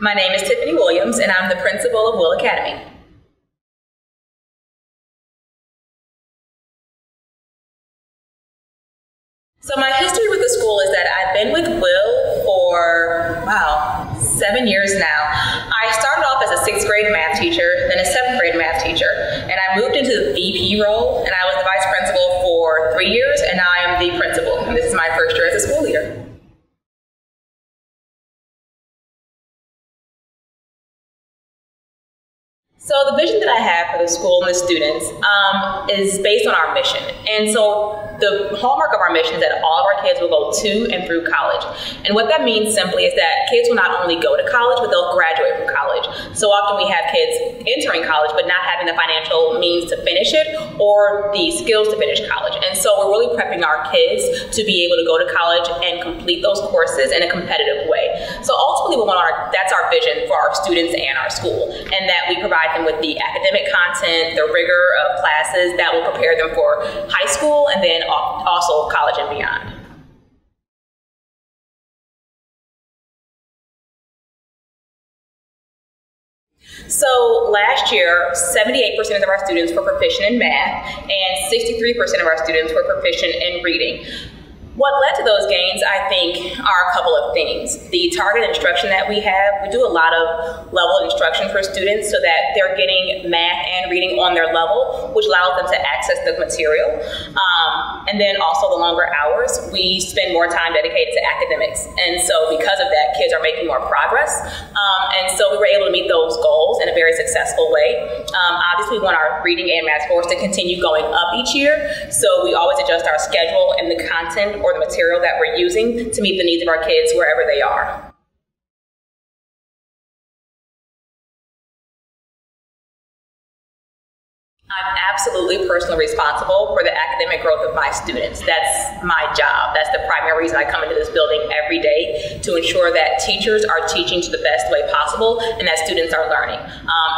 My name is Tiffany Williams, and I'm the principal of Will Academy. So my history with the school is that I've been with Will for, 7 years now. I started off as a 6th grade math teacher, then a 7th grade math teacher, and I moved into the VP role, and I was the vice principal for 3 years, and now I am the principal, and this is my first year as a school leader. So the vision that I have for the school and the students is based on our mission. And so the hallmark of our mission is that all of our kids will go to and through college. And what that means simply is that kids will not only go to college, but they'll graduate from college. So often we have kids entering college, but not having the financial means to finish it or the skills to finish college. And so we're really prepping our kids to be able to go to college and complete those courses in a competitive way. So ultimately, that's our vision for our students and our school, and that we provide them with the academic content, the rigor of classes that will prepare them for high school and then also college and beyond. So last year, 78% of our students were proficient in math and 63% of our students were proficient in reading. What led to those gains, I think, are a couple of things. The targeted instruction that we have, we do a lot of level instruction for students so that they're getting math and reading on their level, which allows them to access the material. And then also the longer hours, we spend more time dedicated to academics. And so because of that, kids are making more progress. And so we were able to meet those goals in a very successful way. Obviously, we want our reading and math scores to continue going up each year. So we always adjust our schedule and the content or the material that we're using to meet the needs of our kids wherever they are. I'm absolutely personally responsible for the academic growth of my students. That's my job. That's the primary reason I come into this building every day, to ensure that teachers are teaching to the best way possible and that students are learning.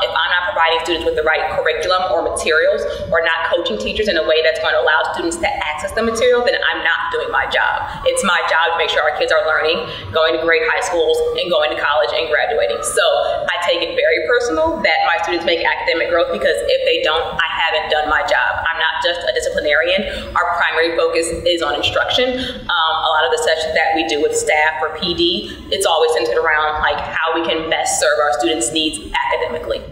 If I'm not providing students with the right curriculum or materials, or not coaching teachers in a way that's going to allow students to access the material, then I'm not doing my job. It's my job to make sure our kids are learning, going to great high schools, and going to college and graduating. So I take it very personal that my students make academic growth, because if they don't, I haven't done my job. I'm not just a disciplinarian. Our primary focus is on instruction. A lot of the sessions that we do with staff or PD, it's always centered around how we can best serve our students' needs academically.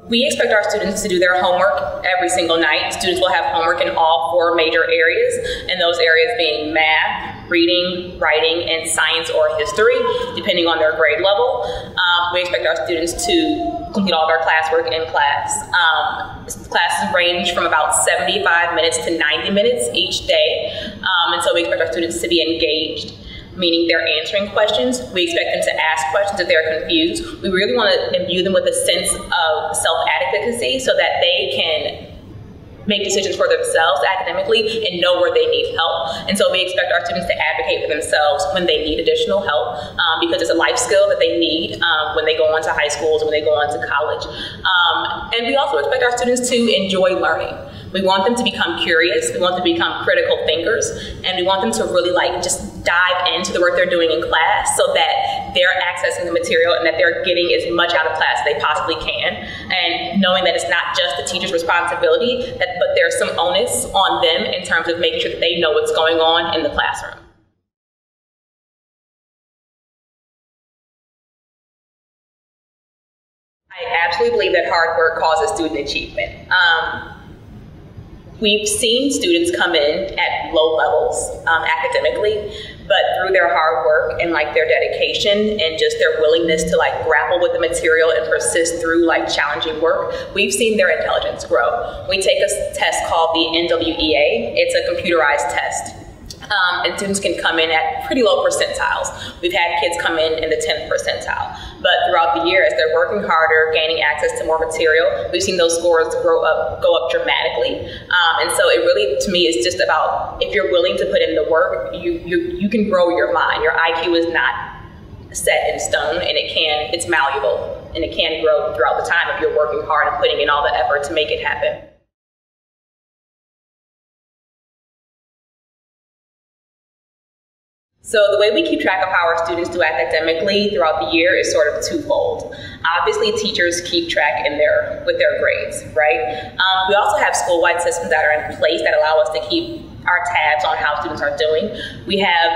We expect our students to do their homework every single night. Students will have homework in all 4 major areas, and those areas being math, reading, writing, and science or history, depending on their grade level. We expect our students to complete all of our classwork in class. Classes range from about 75 minutes to 90 minutes each day, and so we expect our students to be engaged, meaning they're answering questions. We expect them to ask questions if they're confused. We really want to imbue them with a sense of self-advocacy so that they can make decisions for themselves academically and know where they need help. And so we expect our students to advocate for themselves when they need additional help, because it's a life skill that they need when they go on to high schools, when they go on to college. And we also expect our students to enjoy learning. We want them to become curious, we want them to become critical thinkers, and we want them to really just dive into the work they're doing in class so that they're accessing the material and that they're getting as much out of class as they possibly can. And knowing that it's not just the teacher's responsibility, but there's some onus on them in terms of making sure that they know what's going on in the classroom. I absolutely believe that hard work causes student achievement. We've seen students come in at low levels academically, but through their hard work and their dedication and just their willingness to grapple with the material and persist through challenging work, we've seen their intelligence grow. We take a test called the NWEA. It's a computerized test. And students can come in at pretty low percentiles. We've had kids come in the 10th percentile. But throughout the year, as they're working harder, gaining access to more material, we've seen those scores go up dramatically. And so it really, to me, is just about, if you're willing to put in the work, you can grow your mind. Your IQ is not set in stone, and it's malleable, and it can grow throughout the time if you're working hard and putting in all the effort to make it happen. So the way we keep track of how our students do academically throughout the year is sort of twofold. Obviously, teachers keep track with their grades, right? We also have school-wide systems that are in place that allow us to keep our tabs on how students are doing. We have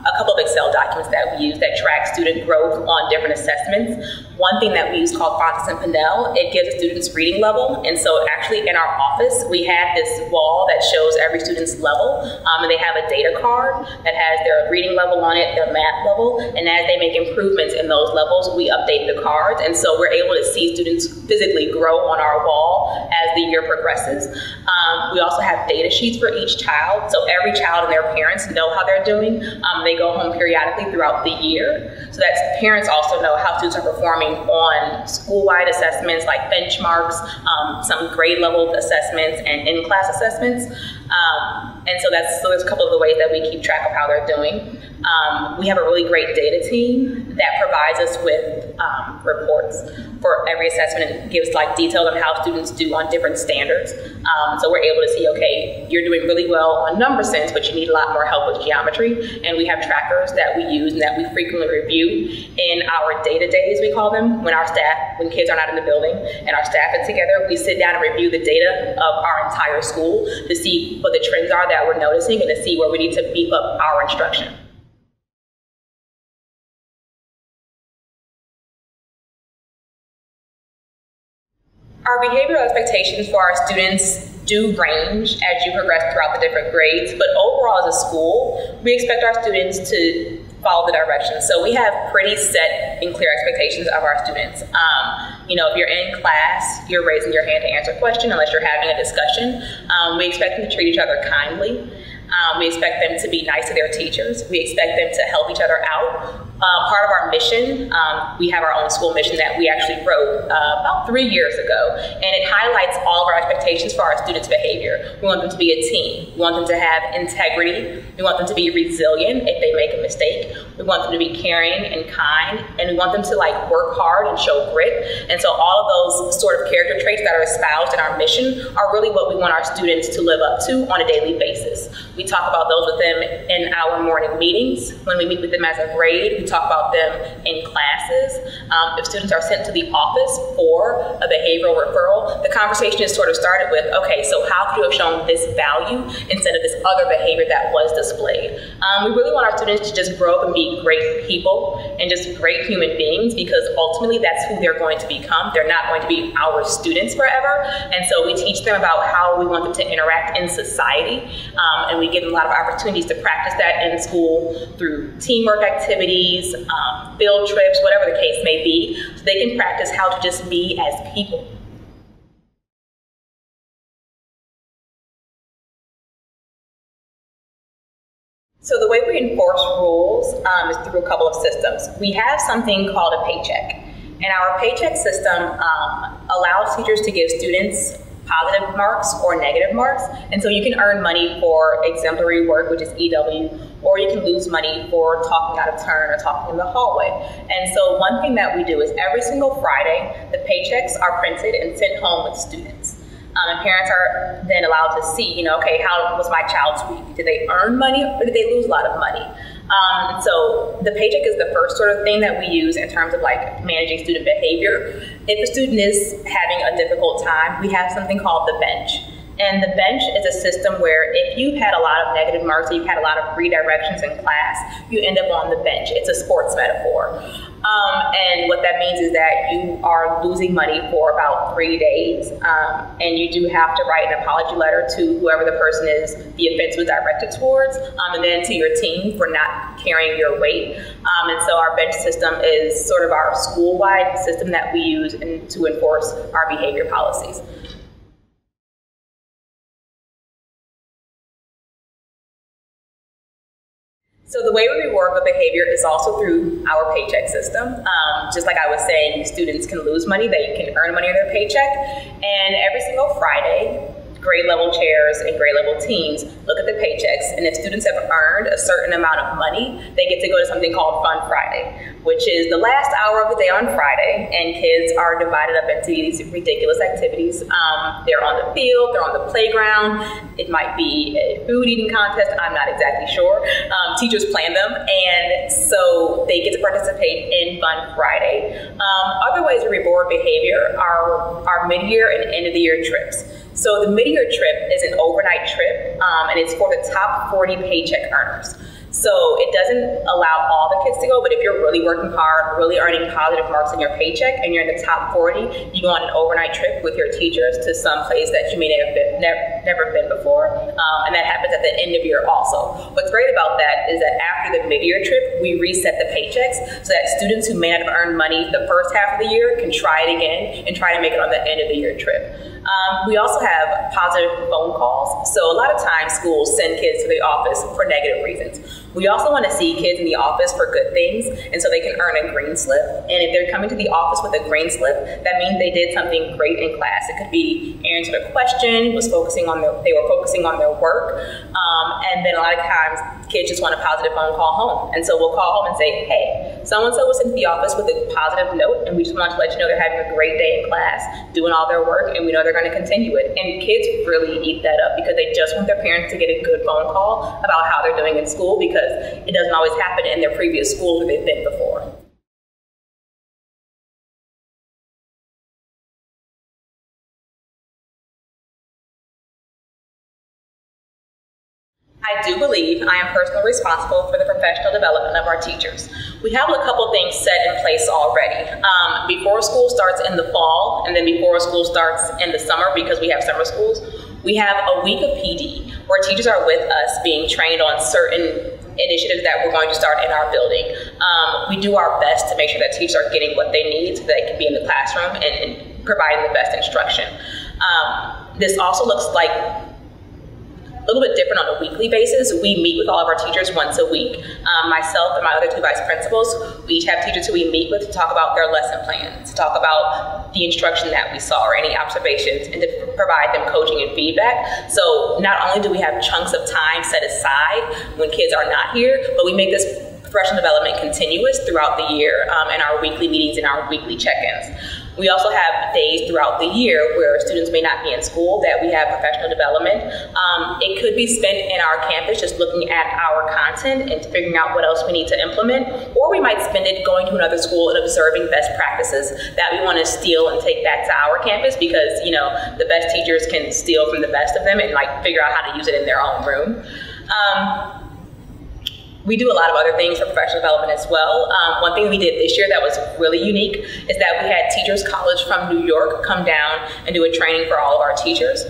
a couple of Excel documents that we use that track student growth on different assessments. One thing that we use called Fontes and Pinnell, it gives a student's reading level. And so actually in our office, we have this wall that shows every student's level. And they have a data card that has their reading level on it, their math level. And as they make improvements in those levels, we update the cards. And so we're able to see students physically grow on our wall as the year progresses. We also have data sheets for each child. So every child and their parents know how they're doing. They go home periodically throughout the year. So that parents also know how students are performing on school-wide assessments like benchmarks, some grade level assessments and in-class assessments. And so there's a couple of the ways that we keep track of how they're doing. We have a really great data team that provides us with reports for every assessment and gives like details on how students do on different standards. So we're able to see, okay, you're doing really well on number sense, but you need a lot more help with geometry. And we have trackers that we use and that we frequently review in our data days, we call them, when kids are not in the building and our staff is together, we sit down and review the data of our entire school to see what the trends are that we're noticing and to see where we need to beef up our instruction. Our behavioral expectations for our students do range as you progress throughout the different grades, but overall as a school, we expect our students to follow the directions. So we have pretty set and clear expectations of our students. If you're in class, you're raising your hand to answer a question unless you're having a discussion. We expect them to treat each other kindly. We expect them to be nice to their teachers. We expect them to help each other out. Part of our mission, we have our own school mission that we actually wrote about 3 years ago, and it highlights all of our expectations for our students' behavior. We want them to be a team. We want them to have integrity. We want them to be resilient if they make a mistake. We want them to be caring and kind, and we want them to work hard and show grit. And so all of those sort of character traits that are espoused in our mission are really what we want our students to live up to on a daily basis. We talk about those with them in our morning meetings. When we meet with them as a grade, we talk about them in classes. If students are sent to the office for a behavioral referral, the conversation is sort of started with, okay, so how could you have shown this value instead of this other behavior that was displayed? We really want our students to just grow up and be great people and just great human beings, because ultimately that's who they're going to become. They're not going to be our students forever. And so we teach them about how we want them to interact in society. And we give them a lot of opportunities to practice that in school through teamwork activities, field trips, whatever the case may be, so they can practice how to just be as people. So the way we enforce rules is through a couple of systems. We have something called a paycheck. And our paycheck system allows teachers to give students positive marks or negative marks. And so you can earn money for exemplary work, which is EW, or you can lose money for talking out of turn or talking in the hallway. And so one thing that we do is every single Friday, the paychecks are printed and sent home with students. And parents are then allowed to see, okay, how was my child's week? Did they earn money or did they lose a lot of money? So the paycheck is the first sort of thing that we use in terms of managing student behavior. If a student is having a difficult time, we have something called the bench. And the bench is a system where if you've had a lot of negative marks, or you've had a lot of redirections in class, you end up on the bench. It's a sports metaphor. And what that means is that you are losing money for about 3 days, and you do have to write an apology letter to whoever the person is the offense was directed towards, and then to your team for not carrying your weight. And so our bench system is sort of our school-wide system that we use to enforce our behavior policies. So the way we reward with behavior is also through our paycheck system. Just like I was saying, students can lose money, they can earn money on their paycheck. And every single Friday, grade level chairs and grade level teams look at the paychecks, and if students have earned a certain amount of money, they get to go to something called Fun Friday, which is the last hour of the day on Friday, and kids are divided up into these ridiculous activities. They're on the field, they're on the playground, it might be a food eating contest, I'm not exactly sure. Teachers plan them, and so they get to participate in Fun Friday. Other ways we reward behavior are mid-year and end-of-the-year trips. So the mid-year trip is an overnight trip, and it's for the top 40 paycheck earners. So it doesn't allow all the kids to go, but if you're really working hard, really earning positive marks in your paycheck, and you're in the top 40, you go on an overnight trip with your teachers to some place that you may have never been before, and that happens at the end of year also. What's great about that is that after the mid-year trip, we reset the paychecks so that students who may not have earned money the first half of the year can try it again and try to make it on the end of the year trip. We also have positive phone calls. So a lot of times schools send kids to the office for negative reasons. We also want to see kids in the office for good things, and so they can earn a green slip. And if they're coming to the office with a green slip, that means they did something great in class. It could be answered a question, they were focusing on their work, and then a lot of times kids just want a positive phone call home. And so we'll call home and say, hey, so-and-so was sent to the office with a positive note, and we just want to let you know they're having a great day in class, doing all their work, and we know they're going to continue it. And kids really eat that up because they just want their parents to get a good phone call about how they're doing in school, because it doesn't always happen in their previous schools where they've been before. I do believe I am personally responsible for the professional development of our teachers. We have a couple things set in place already. Before school starts in the fall, and then before school starts in the summer, because we have summer schools, we have a week of PD where teachers are with us being trained on certain initiatives that we're going to start in our building. We do our best to make sure that teachers are getting what they need so that they can be in the classroom and providing the best instruction. This also looks like a little bit different on a weekly basis. We meet with all of our teachers once a week. Myself and my other two vice principals, we each have teachers who we meet with to talk about their lesson plans, to talk about the instruction that we saw or any observations, and to provide them coaching and feedback. So not only do we have chunks of time set aside when kids are not here, but we make this professional development continuous throughout the year in our weekly meetings and our weekly check-ins. We also have days throughout the year where students may not be in school that we have professional development. It could be spent in our campus just looking at our content and figuring out what else we need to implement, or we might spend it going to another school and observing best practices that we want to steal and take back to our campus, because the best teachers can steal from the best of them and figure out how to use it in their own room. We do a lot of other things for professional development as well. One thing we did this year that was really unique is that we had Teachers College from New York come down and do a training for all of our teachers.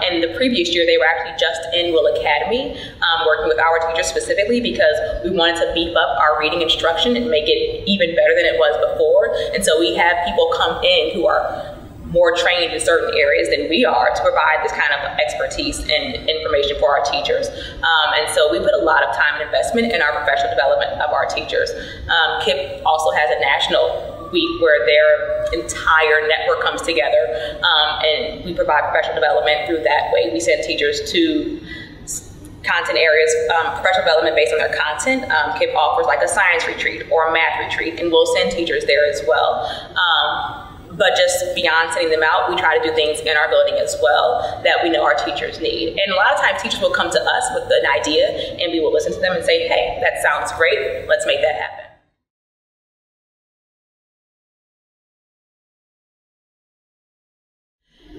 And the previous year, they were actually just in Will Academy, working with our teachers specifically because we wanted to beef up our reading instruction and make it even better than it was before. And so we have people come in who are more trained in certain areas than we are to provide this kind of expertise and information for our teachers. And so we put a lot of time and investment in our professional development of our teachers. KIIP also has a national week where their entire network comes together, and we provide professional development through that way. We send teachers to content areas, professional development based on their content. KIIP offers like a science retreat or a math retreat, and we'll send teachers there as well. But just beyond sending them out, we try to do things in our building as well that we know our teachers need. And a lot of times teachers will come to us with an idea and we will listen to them and say, hey, that sounds great, let's make that happen.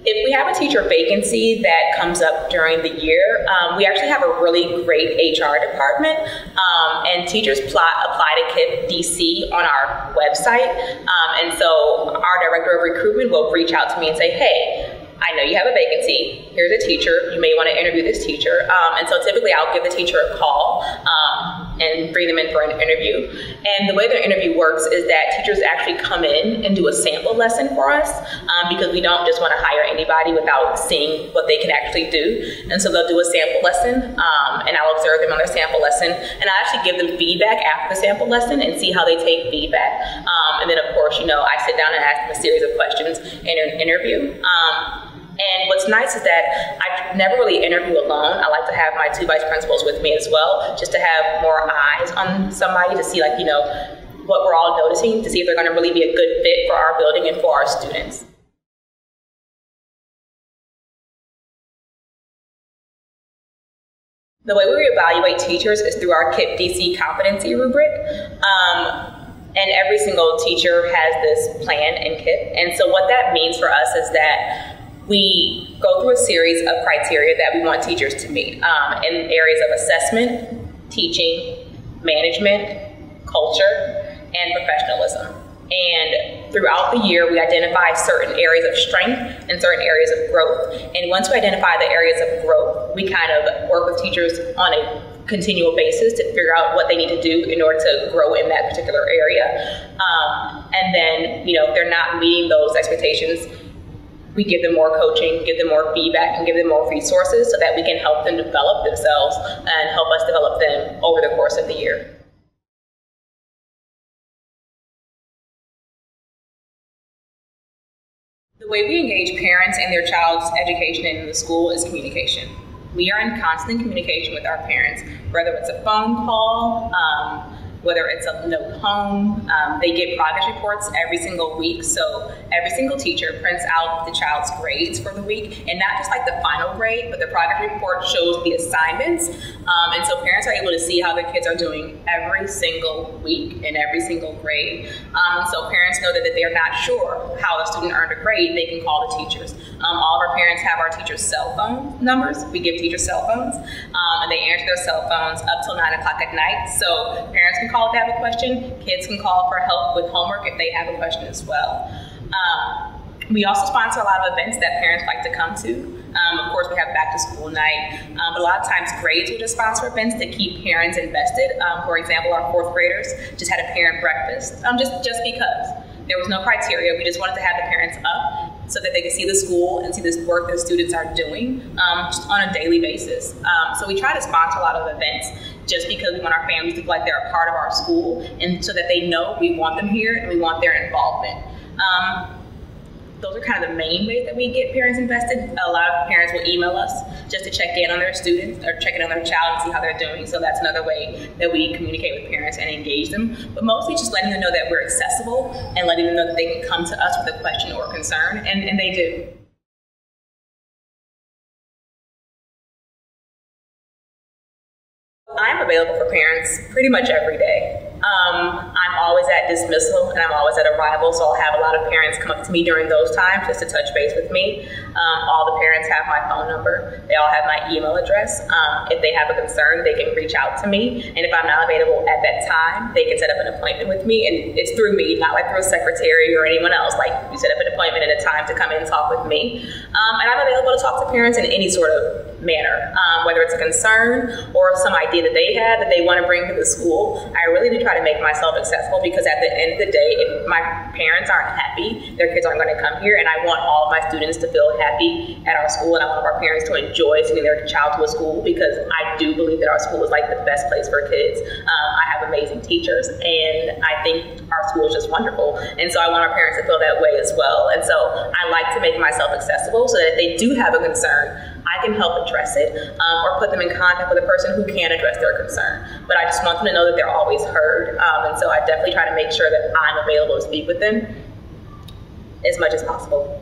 If we have a teacher vacancy that comes up during the year, we actually have a really great HR department, and teachers apply to KIIP DC on our website. And so our director of recruitment will reach out to me and say, hey, I know you have a vacancy, here's a teacher, you may want to interview this teacher. And so typically I'll give the teacher a call and bring them in for an interview. And the way their interview works is that teachers actually come in and do a sample lesson for us, because we don't just want to hire anybody without seeing what they can actually do. And so they'll do a sample lesson, and I'll observe them on their sample lesson, and I'll actually give them feedback after the sample lesson and see how they take feedback. And then of course, I sit down and ask them a series of questions in an interview. And what's nice is that I never really interview alone. I like to have my 2 vice principals with me as well, just to have more eyes on somebody to see, like, what we're all noticing, to see if they're going to really be a good fit for our building and for our students. The way we evaluate teachers is through our KIIP DC competency rubric. And every single teacher has this plan in KIIP. And so what that means for us is that we go through a series of criteria that we want teachers to meet in areas of assessment, teaching, management, culture, and professionalism. And throughout the year, we identify certain areas of strength and certain areas of growth. And once we identify the areas of growth, we kind of work with teachers on a continual basis to figure out what they need to do in order to grow in that particular area. And then, if they're not meeting those expectations, we give them more coaching, give them more feedback, and give them more resources so that we can help them develop themselves and help us develop them over the course of the year. The way we engage parents and their child's education in the school is communication. We are in constant communication with our parents, whether it's a phone call, whether it's a note home. They get progress reports every single week. So every single teacher prints out the child's grades for the week, and not just like the final grade, but the progress report shows the assignments. And so parents are able to see how their kids are doing every single week in every single grade. And so parents know that if they're not sure how the student earned a grade, they can call the teachers. All of our parents have our teachers' cell phone numbers. We give teachers cell phones, and they answer their cell phones up till 9 o'clock at night. So parents can call if they have a question. Kids can call for help with homework if they have a question as well. We also sponsor a lot of events that parents like to come to. Of course, we have back to school night, but a lot of times grades will just sponsor events to keep parents invested. For example, our 4th graders just had a parent breakfast, just because. There was no criteria. We just wanted to have the parents up so that they could see the school and see this work that students are doing just on a daily basis. So we try to sponsor a lot of events just because we want our families to feel like they're a part of our school, and so that they know we want them here and we want their involvement. Those are kind of the main ways that we get parents invested. A lot of parents will email us just to check in on their students or check in on their child and see how they're doing. So that's another way that we communicate with parents and engage them. But mostly just letting them know that we're accessible and letting them know that they can come to us with a question or concern, and they do. I'm available for parents pretty much every day. I'm always at dismissal and I'm always at arrival, so I'll have a lot of parents come up to me during those times just to touch base with me. All the parents have my phone number. They all have my email address. If they have a concern, they can reach out to me, and if I'm not available at that time, they can set up an appointment with me, and it's through me, not like through a secretary or anyone else. Like, you set up an appointment at a time to come in and talk with me, and I'm available to talk to parents in any sort of manner, whether it's a concern or some idea that they have that they want to bring to the school. I really do try to make myself accessible, because at the end of the day, if my parents aren't happy, their kids aren't going to come here, and I want all of my students to feel happy at our school, and I want our parents to enjoy sending their child to a school, because I do believe that our school is like the best place for kids. I have amazing teachers, and I think our school is just wonderful, and so I want our parents to feel that way as well. And so I like to make myself accessible so that if they do have a concern, I can help address it, or put them in contact with a person who can address their concern. But I just want them to know that they're always heard, and so I definitely try to make sure that I'm available to speak with them as much as possible.